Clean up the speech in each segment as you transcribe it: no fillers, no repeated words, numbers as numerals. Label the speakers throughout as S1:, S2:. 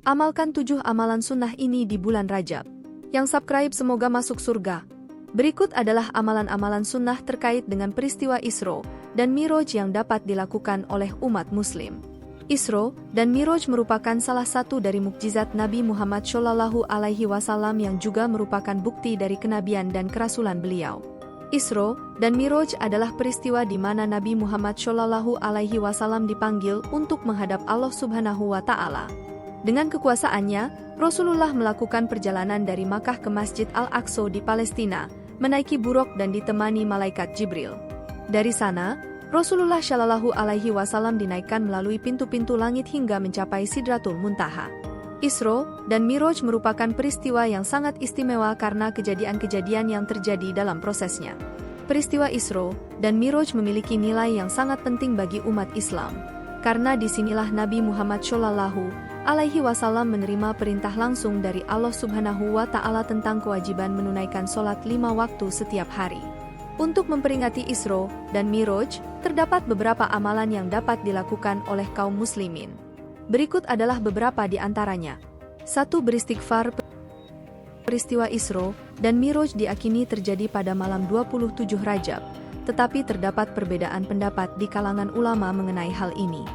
S1: Amalkan 7 amalan sunnah ini di bulan Rajab. Yang subscribe semoga masuk surga. Berikut adalah amalan-amalan sunnah terkait dengan peristiwa Isra dan Miraj yang dapat dilakukan oleh umat muslim. Isra dan Miraj merupakan salah satu dari mukjizat Nabi Muhammad SAW yang juga merupakan bukti dari kenabian dan kerasulan beliau. Isra dan Miraj adalah peristiwa di mana Nabi Muhammad SAW dipanggil untuk menghadap Allah Subhanahu wa Ta'ala. Dengan kekuasaannya, Rasulullah melakukan perjalanan dari Makkah ke Masjid Al-Aqsa di Palestina, menaiki buruk dan ditemani malaikat Jibril. Dari sana, Rasulullah Shallallahu Alaihi Wasallam dinaikkan melalui pintu-pintu langit hingga mencapai Sidratul Muntaha. Isra dan Miraj merupakan peristiwa yang sangat istimewa karena kejadian-kejadian yang terjadi dalam prosesnya. Peristiwa Isra dan Miraj memiliki nilai yang sangat penting bagi umat Islam, karena disinilah Nabi Muhammad Shallallahu Alaihi Wasallam menerima perintah langsung dari Allah Subhanahu wa Ta'ala tentang kewajiban menunaikan sholat 5 waktu setiap hari. Untuk memperingati Isra dan Miraj, terdapat beberapa amalan yang dapat dilakukan oleh kaum muslimin. Berikut adalah beberapa di antaranya. 1. Beristighfar. Peristiwa Isra dan Miraj diakini terjadi pada malam 27 Rajab, tetapi terdapat perbedaan pendapat di kalangan ulama mengenai hal ini.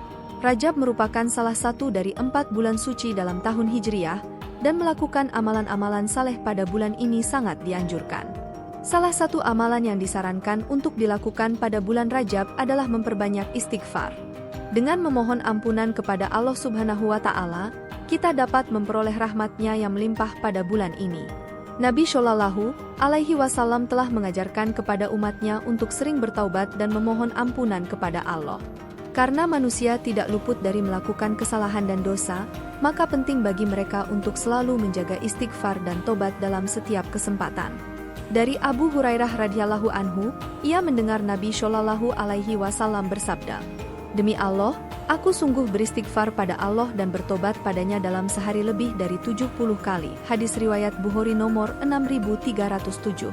S1: Rajab merupakan salah satu dari 4 bulan suci dalam tahun Hijriah, dan melakukan amalan-amalan saleh pada bulan ini sangat dianjurkan. Salah satu amalan yang disarankan untuk dilakukan pada bulan Rajab adalah memperbanyak istighfar. Dengan memohon ampunan kepada Allah Subhanahu wa Ta'ala, kita dapat memperoleh rahmat-Nya yang melimpah pada bulan ini. Nabi Shallallahu Alaihi Wasallam telah mengajarkan kepada umatnya untuk sering bertaubat dan memohon ampunan kepada Allah. Karena manusia tidak luput dari melakukan kesalahan dan dosa, maka penting bagi mereka untuk selalu menjaga istighfar dan tobat dalam setiap kesempatan. Dari Abu Hurairah radhiyallahu anhu, ia mendengar Nabi Shallallahu Alaihi Wasallam bersabda, "Demi Allah, aku sungguh beristighfar pada Allah dan bertobat padanya dalam sehari lebih dari 70 kali." Hadis riwayat Bukhari nomor 6307.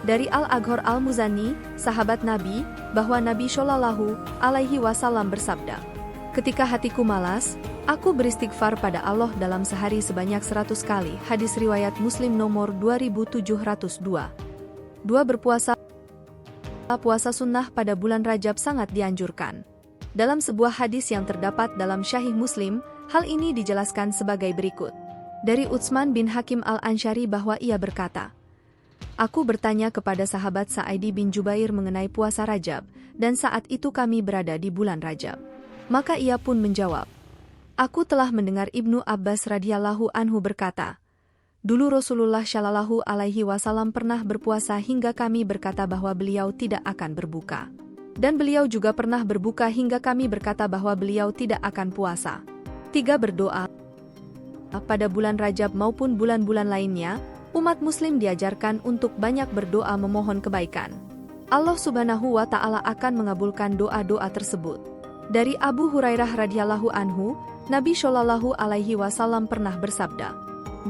S1: Dari Al-Aghar Al-Muzani, sahabat Nabi, bahwa Nabi Shallallahu Alaihi Wasallam bersabda, "Ketika hatiku malas, aku beristighfar pada Allah dalam sehari sebanyak 100 kali." Hadis riwayat Muslim nomor 2702. 2. Berpuasa. Puasa sunnah pada bulan Rajab sangat dianjurkan. Dalam sebuah hadis yang terdapat dalam Sahih Muslim, hal ini dijelaskan sebagai berikut. Dari Utsman bin Hakim Al-Ansyari bahwa ia berkata, "Aku bertanya kepada sahabat Sa'id bin Jubair mengenai puasa Rajab, dan saat itu kami berada di bulan Rajab. Maka ia pun menjawab, aku telah mendengar Ibnu Abbas radhiyallahu anhu berkata, dulu Rasulullah Shallallahu Alaihi Wasallam pernah berpuasa hingga kami berkata bahwa beliau tidak akan berbuka. Dan beliau juga pernah berbuka hingga kami berkata bahwa beliau tidak akan puasa." 3. Berdoa. Pada bulan Rajab maupun bulan-bulan lainnya, umat muslim diajarkan untuk banyak berdoa memohon kebaikan. Allah Subhanahu wa Ta'ala akan mengabulkan doa-doa tersebut. Dari Abu Hurairah radhiyallahu anhu, Nabi Shallallahu Alaihi Wasallam pernah bersabda,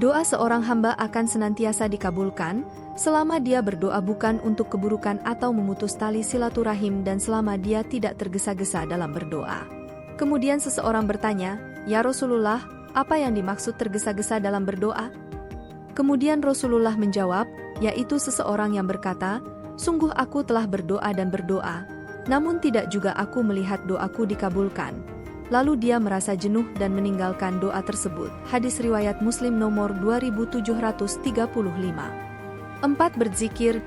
S1: "Doa seorang hamba akan senantiasa dikabulkan selama dia berdoa bukan untuk keburukan atau memutus tali silaturahim dan selama dia tidak tergesa-gesa dalam berdoa." Kemudian seseorang bertanya, "Ya Rasulullah, apa yang dimaksud tergesa-gesa dalam berdoa?" Kemudian Rasulullah menjawab, yaitu seseorang yang berkata, "Sungguh aku telah berdoa dan berdoa, namun tidak juga aku melihat doaku dikabulkan." Lalu dia merasa jenuh dan meninggalkan doa tersebut. Hadis riwayat Muslim nomor 2735. 4. Berzikir.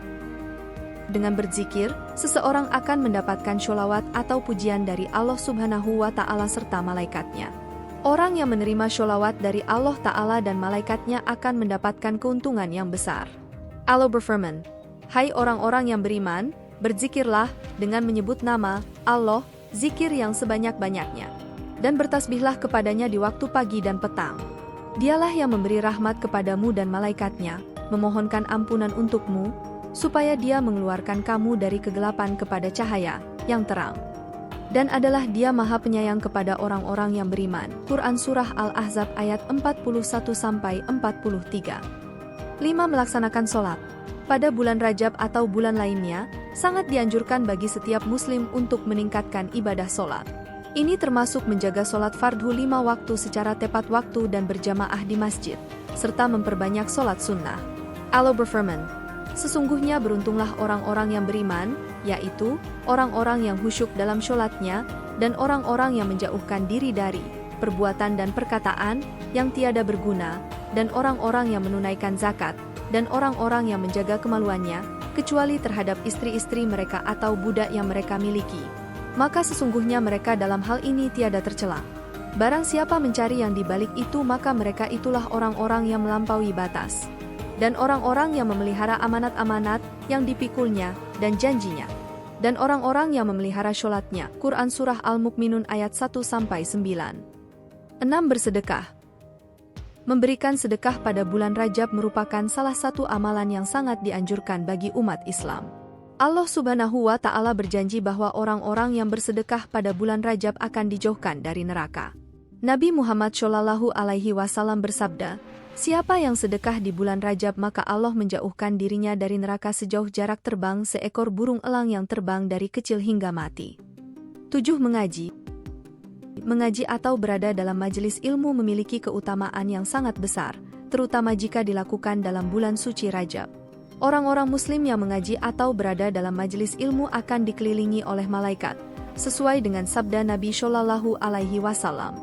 S1: Dengan berzikir, seseorang akan mendapatkan sholawat atau pujian dari Allah Subhanahu wa Ta'ala serta malaikatnya. Orang yang menerima sholawat dari Allah Ta'ala dan malaikatnya akan mendapatkan keuntungan yang besar. Allah berfirman, "Hai orang-orang yang beriman, berzikirlah dengan menyebut nama Allah, zikir yang sebanyak-banyaknya. Dan bertasbihlah kepadanya di waktu pagi dan petang. Dialah yang memberi rahmat kepadamu dan malaikatnya, memohonkan ampunan untukmu, supaya dia mengeluarkan kamu dari kegelapan kepada cahaya yang terang. Dan adalah dia maha penyayang kepada orang-orang yang beriman." Quran Surah Al-Ahzab ayat 41-43. 5. Melaksanakan sholat. Pada bulan Rajab atau bulan lainnya, sangat dianjurkan bagi setiap muslim untuk meningkatkan ibadah sholat. Ini termasuk menjaga sholat fardhu 5 waktu secara tepat waktu dan berjamaah di masjid, serta memperbanyak sholat sunnah. Allah berfirman, sesungguhnya beruntunglah orang-orang yang beriman, yaitu orang-orang yang khusyuk dalam sholatnya, dan orang-orang yang menjauhkan diri dari perbuatan dan perkataan yang tiada berguna, dan orang-orang yang menunaikan zakat, dan orang-orang yang menjaga kemaluannya, kecuali terhadap istri-istri mereka atau budak yang mereka miliki. Maka sesungguhnya mereka dalam hal ini tiada tercela. Barang siapa mencari yang dibalik itu, maka mereka itulah orang-orang yang melampaui batas. Dan orang-orang yang memelihara amanat-amanat yang dipikulnya dan janjinya. Dan orang-orang yang memelihara sholatnya. Quran Surah Al-Mu'minun ayat 1-9. 6. Bersedekah. Memberikan sedekah pada bulan Rajab merupakan salah satu amalan yang sangat dianjurkan bagi umat Islam. Allah Subhanahu wa Ta'ala berjanji bahwa orang-orang yang bersedekah pada bulan Rajab akan dijauhkan dari neraka. Nabi Muhammad Shallallahu Alaihi Wasallam bersabda, siapa yang sedekah di bulan Rajab maka Allah menjauhkan dirinya dari neraka sejauh jarak terbang seekor burung elang yang terbang dari kecil hingga mati. 7. Mengaji. Mengaji atau berada dalam majelis ilmu memiliki keutamaan yang sangat besar, terutama jika dilakukan dalam bulan suci Rajab. Orang-orang muslim yang mengaji atau berada dalam majelis ilmu akan dikelilingi oleh malaikat, sesuai dengan sabda Nabi Shallallahu Alaihi Wasallam.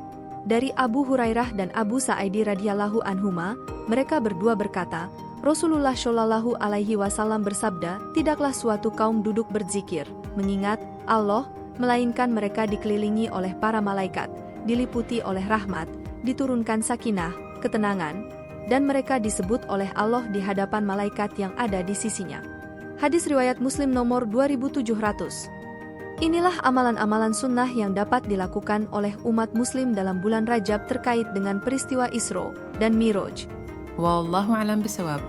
S1: Dari Abu Hurairah dan Abu Sa'idi radhiyallahu anhuma, mereka berdua berkata, Rasulullah Shallallahu Alaihi Wasallam bersabda, tidaklah suatu kaum duduk berzikir, mengingat Allah, melainkan mereka dikelilingi oleh para malaikat, diliputi oleh rahmat, diturunkan sakinah, ketenangan, dan mereka disebut oleh Allah di hadapan malaikat yang ada di sisinya. Hadis riwayat Muslim nomor 2700. Inilah amalan-amalan sunnah yang dapat dilakukan oleh umat muslim dalam bulan Rajab terkait dengan peristiwa Isra dan Miraj.
S2: Wallahu a'lam bishawab.